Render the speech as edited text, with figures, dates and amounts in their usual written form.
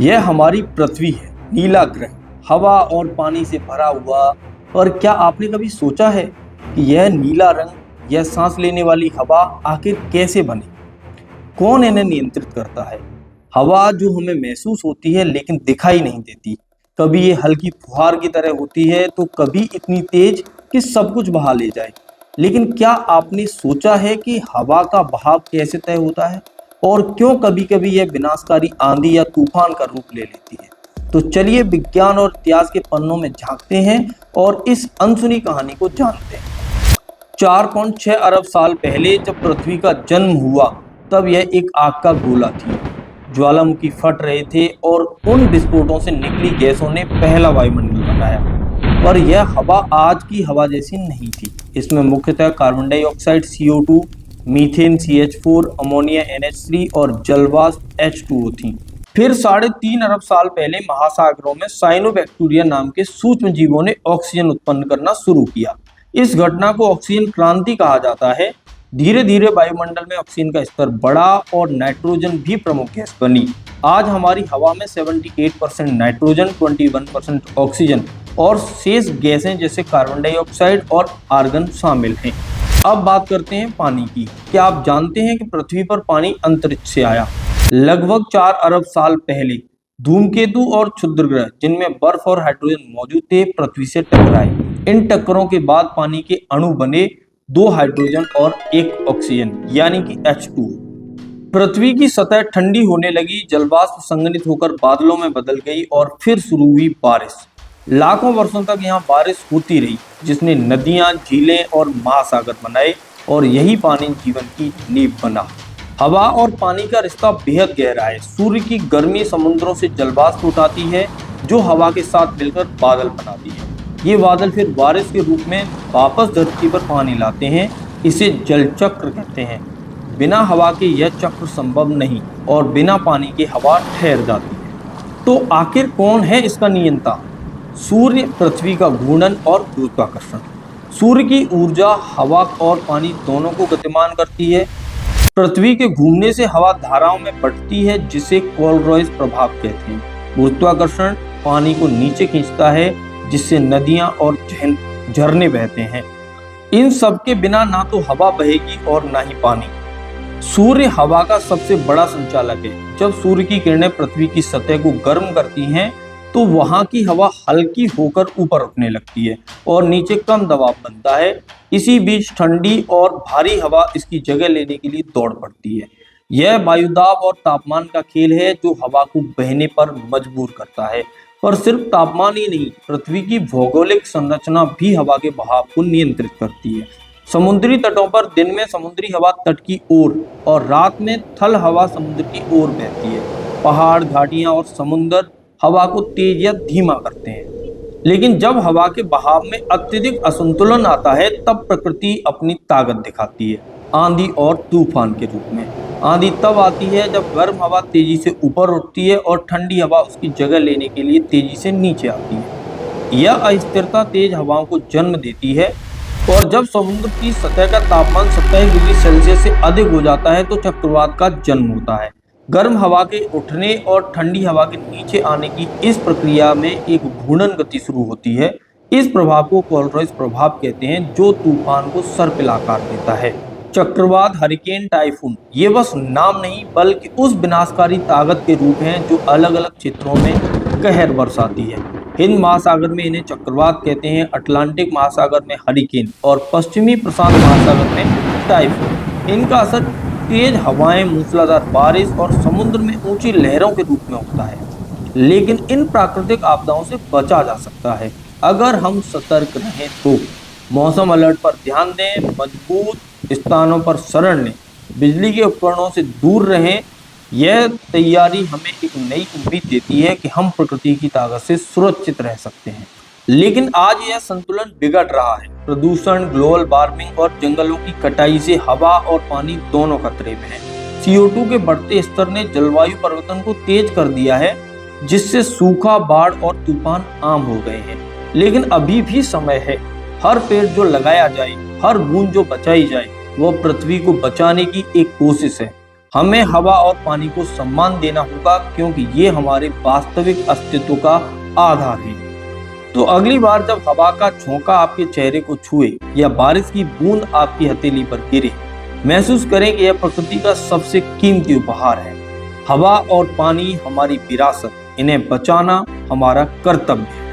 यह हमारी पृथ्वी है, नीला ग्रह, हवा और पानी से भरा हुआ। और क्या आपने कभी सोचा है कि यह नीला रंग, यह सांस लेने वाली हवा आखिर कैसे बनी? कौन इन्हें नियंत्रित करता है? हवा जो हमें महसूस होती है लेकिन दिखाई नहीं देती। कभी ये हल्की फुहार की तरह होती है तो कभी इतनी तेज कि सब कुछ बहा ले जाए। लेकिन क्या आपने सोचा है कि हवा का बहाव कैसे तय होता है और क्यों कभी-कभी यह विनाशकारी आंधी या तूफान का रूप ले लेती है? तो चलिए विज्ञान और इतिहास के पन्नों में झांकते हैं और इस अनसुनी कहानी को जानते हैं। 4.6 अरब साल पहले जब पृथ्वी का जन्म हुआ, तब यह एक आग का गोला थी। ज्वालामुखी फट रहे थे और उन विस्फोटों से निकली गैसों ने पहला वायुमंडल बनाया। पर यह हवा आज की हवा जैसी नहीं थी। इसमें मुख्यतः carbon dioxide CO2, methane CH4, ammonia NH3 और जलवाष्प H2O थी। फिर 3.5 अरब साल पहले महासागरों में साइनोबैक्टीरिया नाम के सूक्ष्म जीवों ने ऑक्सीजन उत्पन्न करना शुरू किया। इस घटना को ऑक्सीजन क्रांति कहा जाता है। धीरे धीरे वायुमंडल में ऑक्सीजन का स्तर बढ़ा और नाइट्रोजन भी प्रमुख गैस बनी। आज हमारी हवा में 78% नाइट्रोजन, 21% ऑक्सीजन और शेष गैसें जैसे कार्बन डाइऑक्साइड और आर्गन शामिल हैं। अब बात करते हैं पानी की। क्या आप जानते हैं कि पृथ्वी पर पानी अंतरिक्ष से आया? लगभग 4 अरब साल पहले धूमकेतु और क्षुद्रग्रह जिनमें बर्फ और हाइड्रोजन मौजूद थे, पृथ्वी से टकराए। इन टक्करों के बाद पानी के अणु बने, 2 हाइड्रोजन और 1 ऑक्सीजन यानी कि H2। पृथ्वी की सतह ठंडी होने लगी, जलवाष्प संघनित होकर बादलों में बदल गई और फिर शुरू हुई बारिश। लाखों वर्षों तक यहाँ बारिश होती रही, जिसने नदियां, झीलें और महासागर बनाए और यही पानी जीवन की नींव बना। हवा और पानी का रिश्ता बेहद गहरा है। सूर्य की गर्मी समुद्रों से जलवाष्प उठाती है, जो हवा के साथ मिलकर बादल बनाती है। ये बादल फिर बारिश के रूप में वापस धरती पर पानी लाते हैं। इसे जल चक्र कहते हैं। बिना हवा के यह चक्र संभव नहीं और बिना पानी के हवा ठहर जाती है। तो आखिर कौन है इसका नियंता? सूर्य, पृथ्वी का घूर्णन और गुरुत्वाकर्षण। सूर्य की ऊर्जा हवा और पानी दोनों को गतिमान करती है। पृथ्वी के घूमने से हवा धाराओं में बढ़ती है, जिसे कोलरॉइस प्रभाव कहते हैं। गुरुत्वाकर्षण पानी को नीचे खींचता है, जिससे नदियां और झरने बहते हैं। इन सब के बिना ना तो हवा बहेगी और ना ही पानी। सूर्य हवा का सबसे बड़ा संचालक है। जब सूर्य की किरणें पृथ्वी की सतह को गर्म करती हैं, तो वहां की हवा हल्की होकर ऊपर उठने लगती है और नीचे कम दबाव बनता है। इसी बीच ठंडी और भारी हवा इसकी जगह लेने के लिए दौड़ पड़ती है। यह वायुदाब और तापमान का खेल है, जो हवा को बहने पर मजबूर करता है। पर सिर्फ तापमान ही नहीं, पृथ्वी की भौगोलिक संरचना भी हवा के बहाव को नियंत्रित करती है। समुद्री तटों पर दिन में समुद्री हवा तट की ओर और रात में थल हवा समुद्र की ओर बहती है। पहाड़, घाटियां और समुद्र हवा को तेज या धीमा करते हैं। लेकिन जब हवा के बहाव में अत्यधिक असंतुलन आता है, तब प्रकृति अपनी ताकत दिखाती है, आंधी और तूफान के रूप में। आंधी तब आती है जब गर्म हवा तेजी से ऊपर उठती है और ठंडी हवा उसकी जगह लेने के लिए तेजी से नीचे आती है। यह अस्थिरता तेज हवाओं को जन्म देती है और जब समुद्र की सतह का तापमान 27 डिग्री सेल्सियस से अधिक हो जाता है, तो चक्रवात का जन्म होता है। गर्म हवा के उठने और ठंडी हवा के नीचे आने की इस प्रक्रिया में एक घूर्णन गति शुरू होती है। इस प्रभाव को कोलरॉइस प्रभाव कहते हैं, जो तूफान को सर्पिल आकार देता है। चक्रवात, हरिकेन, टाइफून ये बस नाम नहीं, बल्कि उस विनाशकारी ताकत के रूप हैं जो अलग अलग क्षेत्रों में कहर बरसाती है। हिंद महासागर में इन्हें चक्रवात कहते हैं, अटलांटिक महासागर में हरिकेन और पश्चिमी प्रशांत महासागर में टाइफून। इनका असर तेज हवाएं, मूसलाधार बारिश और समुद्र में ऊंची लहरों के रूप में होता है। लेकिन इन प्राकृतिक आपदाओं से बचा जा सकता है अगर हम सतर्क रहें तो। मौसम अलर्ट पर ध्यान दें, मजबूत स्थानों पर शरण लें, बिजली के उपकरणों से दूर रहें। यह तैयारी हमें एक नई उम्मीद देती है कि हम प्रकृति की ताकत से सुरक्षित रह सकते हैं। लेकिन आज यह संतुलन बिगड़ रहा है। प्रदूषण, ग्लोबल वार्मिंग और जंगलों की कटाई से हवा और पानी दोनों खतरे में हैं। CO2 के बढ़ते स्तर ने जलवायु परिवर्तन को तेज कर दिया है, जिससे सूखा, बाढ़ और तूफान आम हो गए हैं। लेकिन अभी भी समय है। हर पेड़ जो लगाया जाए, हर बूंद जो बचाई जाए, वह पृथ्वी को बचाने की एक कोशिश है। हमें हवा और पानी को सम्मान देना होगा, क्योंकि ये हमारे वास्तविक अस्तित्व का आधार है। तो अगली बार जब हवा का झोंका आपके चेहरे को छुए या बारिश की बूंद आपकी हथेली पर गिरे, महसूस करें कि यह प्रकृति का सबसे कीमती उपहार है। हवा और पानी हमारी विरासत, इन्हें बचाना हमारा कर्तव्य है।